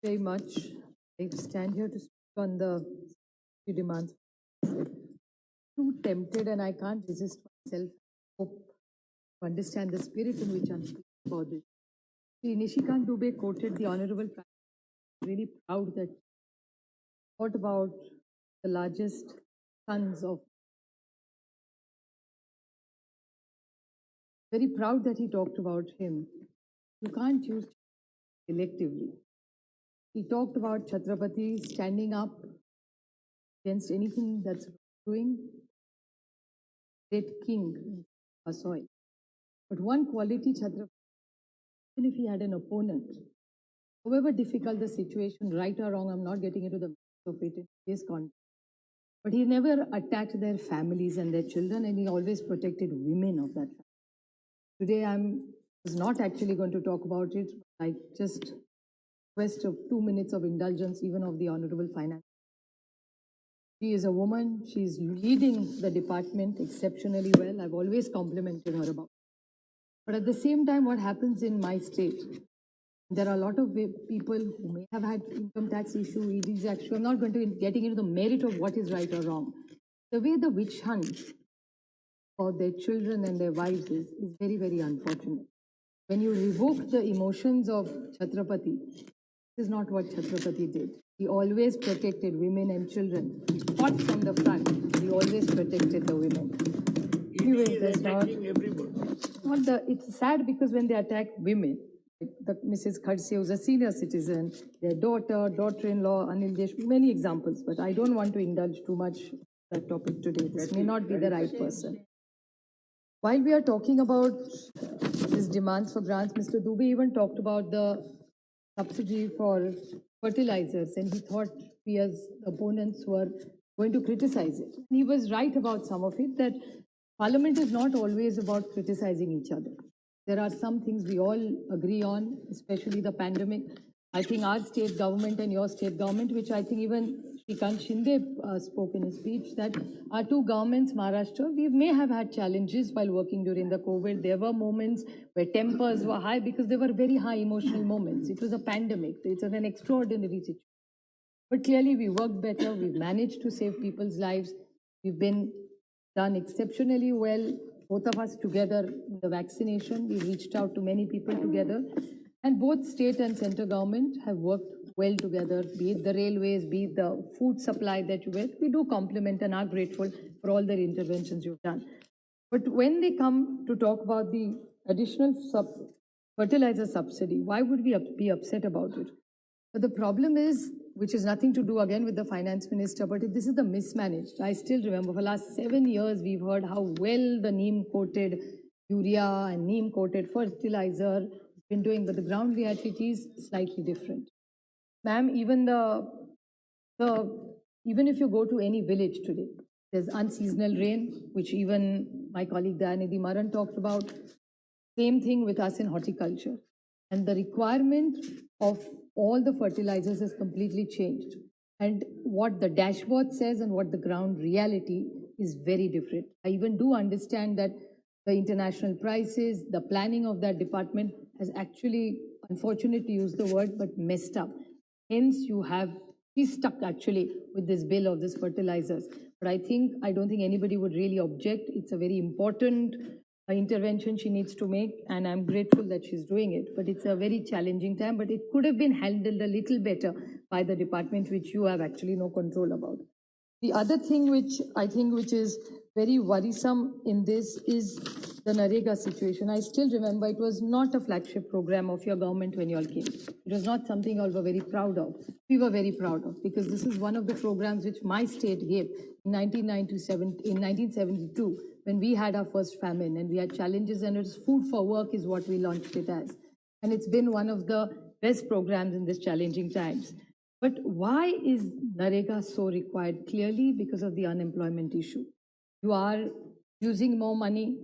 very much. I stand here to speak on the demands. Too tempted, and I can't resist myself. Hope to understand the spirit in which I'm speaking about this. See, Nishikant Dubey quoted the Honorable Prime Minister, really proud that what about the largest sons of very proud that he talked about him. You can't choose selectively. He talked about Chhatrapati standing up against anything that's doing. Great king in our soil. But one quality Chhatrapati, even if he had an opponent, however difficult the situation, right or wrong, I'm not getting into the of it in this context. But he never attacked their families and their children, and he always protected women of that family. Today, was not actually going to talk about it. I just request of 2 minutes of indulgence, even of the Honorable Finance. She is a woman. She's leading the department exceptionally well. I've always complimented her about it. But at the same time, what happens in my state, there are a lot of people who may have had income tax issue, EDs issue. I'm not going to be getting into the merit of what is right or wrong. The way the witch hunt for their children and their wives is very, very unfortunate. When you revoke the emotions of Chhatrapati, this is not what Chhatrapati did. He always protected women and children. He fought from the front. He always protected the women. Anyway, there's it's sad because when they attack women, the Mrs. Khadse, who's a senior citizen, their daughter, daughter-in-law, Anil Deshmukh, many examples, but I don't want to indulge too much that topic today. This may not be the right person. While we are talking about his demands for grants, Mr. Dubey even talked about the subsidy for fertilizers, and he thought we as opponents were going to criticize it. And he was right about some of it, that Parliament is not always about criticizing each other. There are some things we all agree on, especially the pandemic. I think our state government and your state government, which I think even Shrikant Shinde spoke in his speech, that our two governments, Maharashtra, we may have had challenges while working during the COVID. There were moments where tempers were high because there were very high emotional moments. It was a pandemic. It's an extraordinary situation. But clearly we worked better. We've managed to save people's lives. We've been done exceptionally well, both of us together in the vaccination. We reached out to many people together. And both state and central government have worked well together, be it the railways, be it the food supply that you get. We do compliment and are grateful for all the interventions you've done. But when they come to talk about the additional fertilizer subsidy, why would we be upset about it? But the problem is, which is nothing to do again with the finance minister, but this is the mismanaged. I still remember for the last 7 years, we've heard how well the neem-coated urea and neem-coated fertilizer has been doing, but the ground reality is slightly different. Ma'am, even even if you go to any village today, there's unseasonal rain, which even my colleague Dayanidhi Maran talked about. Same thing with us in horticulture. And the requirement of all the fertilizers has completely changed. And what the dashboard says and what the ground reality is very different. I even do understand that the international prices, the planning of that department has actually, unfortunately to use the word, but messed up. Hence, he's stuck actually with this bill of this fertilizers. But I don't think anybody would really object. It's a very important intervention she needs to make, and I'm grateful that she's doing it. But it's a very challenging time, but it could have been handled a little better by the department, which you have actually no control about. The other thing which is very worrisome in this is the NREGA situation. I still remember it was not a flagship program of your government when you all came. It was not something you all were very proud of. We were very proud of, because this is one of the programs which my state gave in 1972, when we had our first famine and we had challenges, and it's food for work is what we launched it as. And it's been one of the best programs in these challenging times. But why is NREGA so required? Clearly because of the unemployment issue. You are using more money.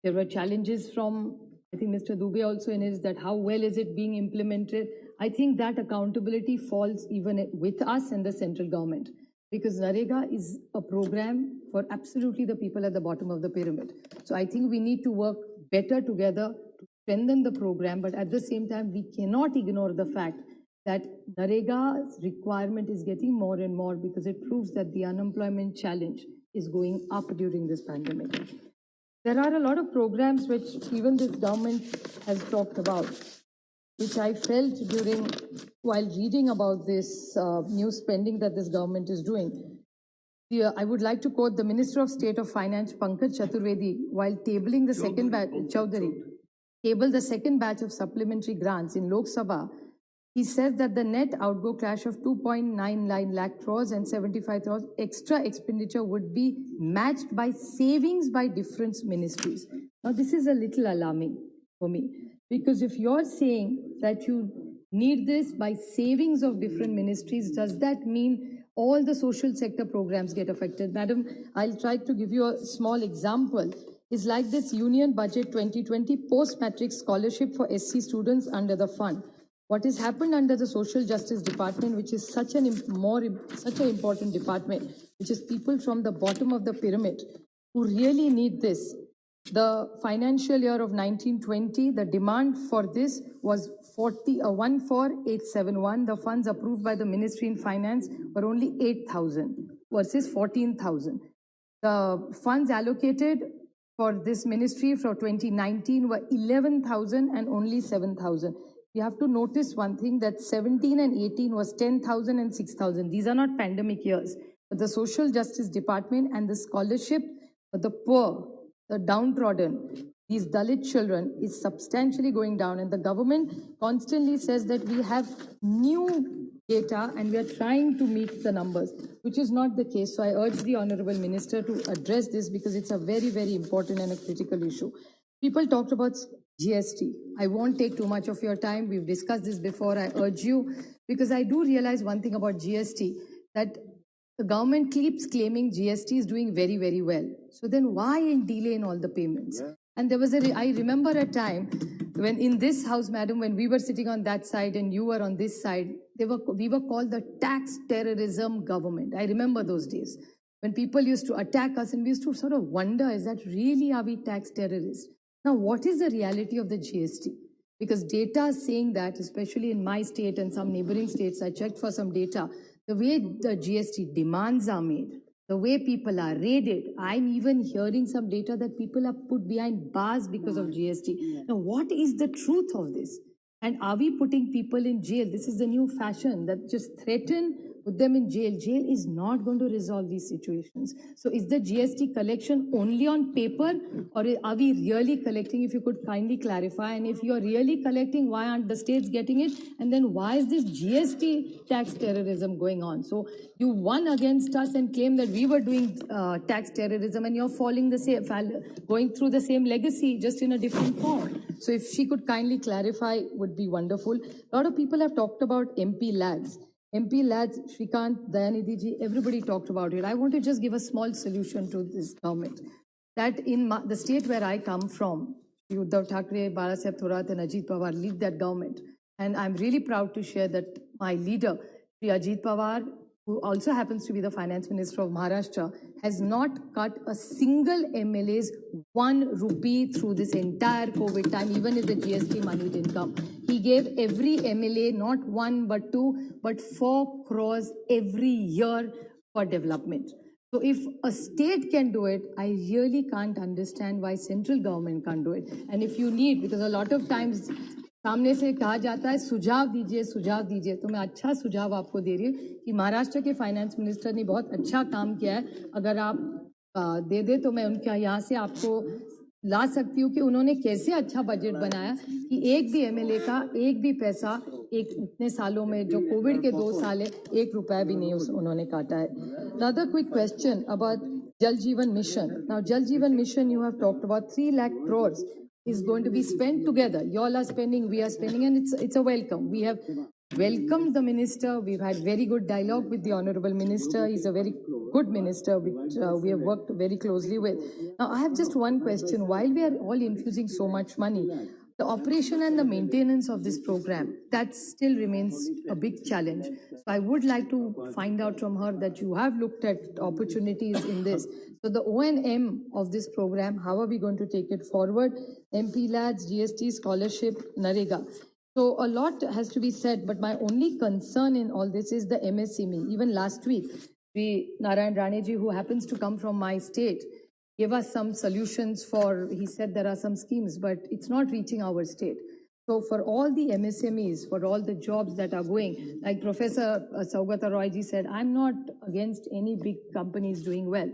There were challenges from, I think Mr. Dubey also in his, that how well is it being implemented? I think that accountability falls even with us and the central government, because NREGA is a program for absolutely the people at the bottom of the pyramid. So I think we need to work better together to strengthen the program, but at the same time, we cannot ignore the fact that Narega's requirement is getting more and more because it proves that the unemployment challenge is going up during this pandemic. There are a lot of programs which even this government has talked about, which I felt during, while reading about this new spending that this government is doing. I would like to quote the Minister of State of Finance, Pankaj Chaturvedi, while tabling the second batch, tabled the second batch of supplementary grants in Lok Sabha. He says that the net outgo cash of 2.99 lakh crores and 75 crores extra expenditure would be matched by savings by different ministries. Now, this is a little alarming for me, because if you're saying that you need this by savings of different ministries, does that mean all the social sector programs get affected? Madam, I'll try to give you a small example. It's like this Union Budget 2020 post-matric scholarship for SC students under the fund. What has happened under the Social Justice Department, which is such an important department, which is people from the bottom of the pyramid who really need this. The financial year of 1920, the demand for this was 14871. The funds approved by the Ministry in Finance were only 8,000 versus 14,000. The funds allocated for this ministry for 2019 were 11,000 and only 7,000. You have to notice one thing, that 17 and 18 was 10,000 and 6,000. These are not pandemic years. But the Social Justice Department and the scholarship for the poor, the downtrodden, these Dalit children is substantially going down. And the government constantly says that we have new data and we are trying to meet the numbers, which is not the case. So I urge the Honorable Minister to address this, because it's a very, very important and a critical issue. People talked about GST. I won't take too much of your time. We've discussed this before. I urge you, because I do realize one thing about GST, that the government keeps claiming GST is doing very, very well. So then why in delay in all the payments? Yeah. And there was I remember a time when in this house, madam, when we were sitting on that side and you were on this side, we were called the tax terrorism government. I remember those days when people used to attack us and we used to sort of wonder, is that really, are we tax terrorists? Now, what is the reality of the GST? Because data is saying that, especially in my state and some neighboring states, I checked for some data, the way the GST demands are made, the way people are raided. I'm even hearing some data that people are put behind bars because of GST. Now, what is the truth of this? And are we putting people in jail? This is the new fashion, that just threaten, put them in jail. Jail is not going to resolve these situations. So is the GST collection only on paper, or are we really collecting? If you could kindly clarify. And if you're really collecting, why aren't the states getting it? And then why is this GST tax terrorism going on? So you won against us and claim that we were doing tax terrorism, and you're following the same, going through the same legacy, just in a different form. So if she could kindly clarify, would be wonderful. A lot of people have talked about MP lads. MP lads, Shrikant, Dayanidhi ji, everybody talked about it. I want to just give a small solution to this government. That in the state where I come from, Uddhav Thackeray, Barasaheb Thorat and Ajit Pawar lead that government. And I'm really proud to share that my leader, Shri Ajit Pawar, who also happens to be the finance minister of Maharashtra, has not cut a single MLA's 1 rupee through this entire COVID time, even if the GST money didn't come. He gave every MLA not 1 but 2 but 4 crores every year for development. So if a state can do it, I really can't understand why central government can't do it. And if you need, because a lot of times सामने से कहा जाता है सुझाव दीजिए, तो मैं अच्छा सुझाव आपको दे रही हूँ कि महाराष्ट्र के फाइनेंस मिनिस्टर ने बहुत अच्छा काम किया है. अगर आप दे दे तो मैं उनके यहाँ से आपको ला सकती हूँ कि उन्होंने कैसे अच्छा बजट बनाया कि एक भी एमएलए का एक भी पैसा इतने सालों में, जो कोविड के 2 साल है, 1 रुपया भी नहीं उन्होंने काटा है. Another quick question about Jal Jeevan Mission. Now, Jal Jeevan Mission, you have talked about 3 lakh crores is going to be spent together. You all are spending, we are spending, and it's a welcome. We have welcomed the minister. We've had very good dialogue with the honorable minister. He's a very good minister, which we have worked very closely with. Now, I have just one question. While we are all infusing so much money, the operation and the maintenance of this program, that still remains a big challenge. So I would like to find out from her that you have looked at opportunities in this. So the O&M of this program, how are we going to take it forward? MP lads, GST, scholarship, Narega. So a lot has to be said, but my only concern in all this is the MSME. Even last week, Narayan Raneji, who happens to come from my state, gave us some solutions for, he said there are some schemes, but it's not reaching our state. So for all the MSMEs, for all the jobs that are going, like Professor Saugata Roy ji said, I'm not against any big companies doing well.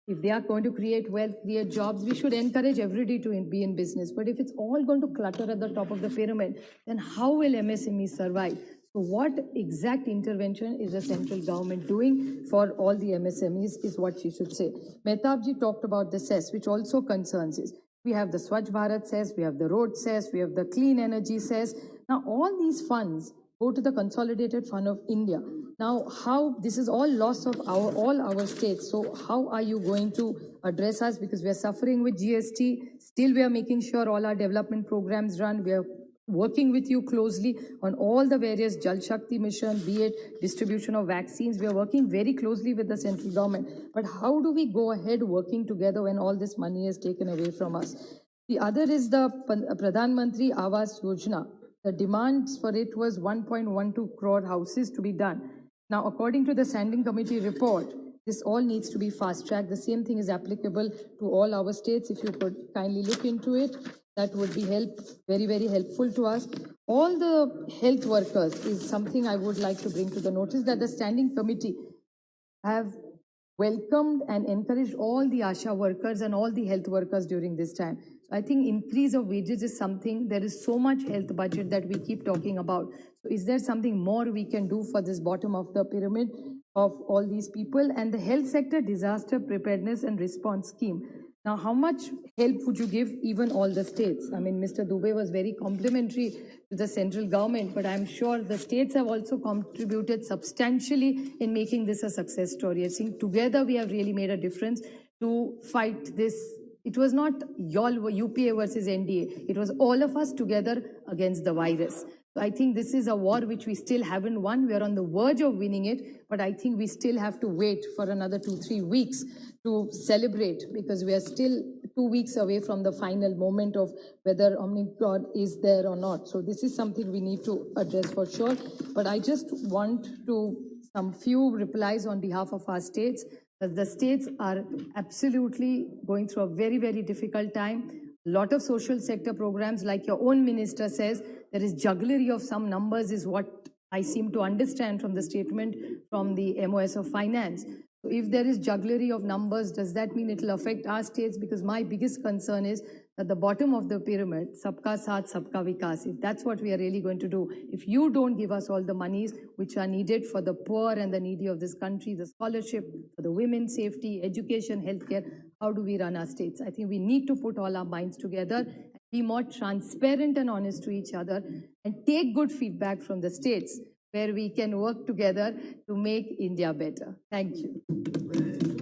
If they are going to create wealth, create jobs, we should encourage everybody to be in business. But if it's all going to clutter at the top of the pyramid, then how will MSMEs survive? So what exact intervention is the central government doing for all the MSMEs is what she should say. Mehtabji talked about the cess, which also concerns us. We have the Swachh Bharat cess, we have the road cess, we have the clean energy cess. Now all these funds go to the Consolidated Fund of India. Now, how this is all loss of all our states. So how are you going to address us? Because we are suffering with GST. Still, we are making sure all our development programs run. We are working with you closely on all the various Jal Shakti mission, be it distribution of vaccines. We are working very closely with the central government. But how do we go ahead working together when all this money is taken away from us? The other is the Pradhan Mantri Awas Yojana. The demands for it was 1.12 crore houses to be done. Now, according to the Standing Committee report, this all needs to be fast-tracked. The same thing is applicable to all our states. If you could kindly look into it, that would be very, very helpful to us. All the health workers is something I would like to bring to the notice that the Standing Committee have welcomed and encouraged all the ASHA workers and all the health workers during this time. So I think increase of wages is something, there is so much health budget that we keep talking about. So is there something more we can do for this bottom of the pyramid of all these people? And the health sector disaster preparedness and response scheme. Now, how much help would you give even all the states? I mean, Mr. Dubey was very complimentary to the central government, but I'm sure the states have also contributed substantially in making this a success story. I think together we have really made a difference to fight this. It was not y'all UPA versus NDA. It was all of us together against the virus. So I think this is a war which we still haven't won. We are on the verge of winning it, but I think we still have to wait for another 2-3 weeks to celebrate, because we are still 2 weeks away from the final moment of whether Omicron is there or not. So this is something we need to address for sure. But I just want to some few replies on behalf of our states. The states are absolutely going through a very, very difficult time. A lot of social sector programs, like your own minister says, there is jugglery of some numbers is what I seem to understand from the statement from the MOS of Finance. So if there is jugglery of numbers, does that mean it will affect our states? Because my biggest concern is at the bottom of the pyramid, sabka saath, sabka vikas. If that's what we are really going to do, if you don't give us all the monies which are needed for the poor and the needy of this country, the scholarship, for the women's safety, education, healthcare, how do we run our states? I think we need to put all our minds together, be more transparent and honest to each other, and take good feedback from the states where we can work together to make India better. Thank you.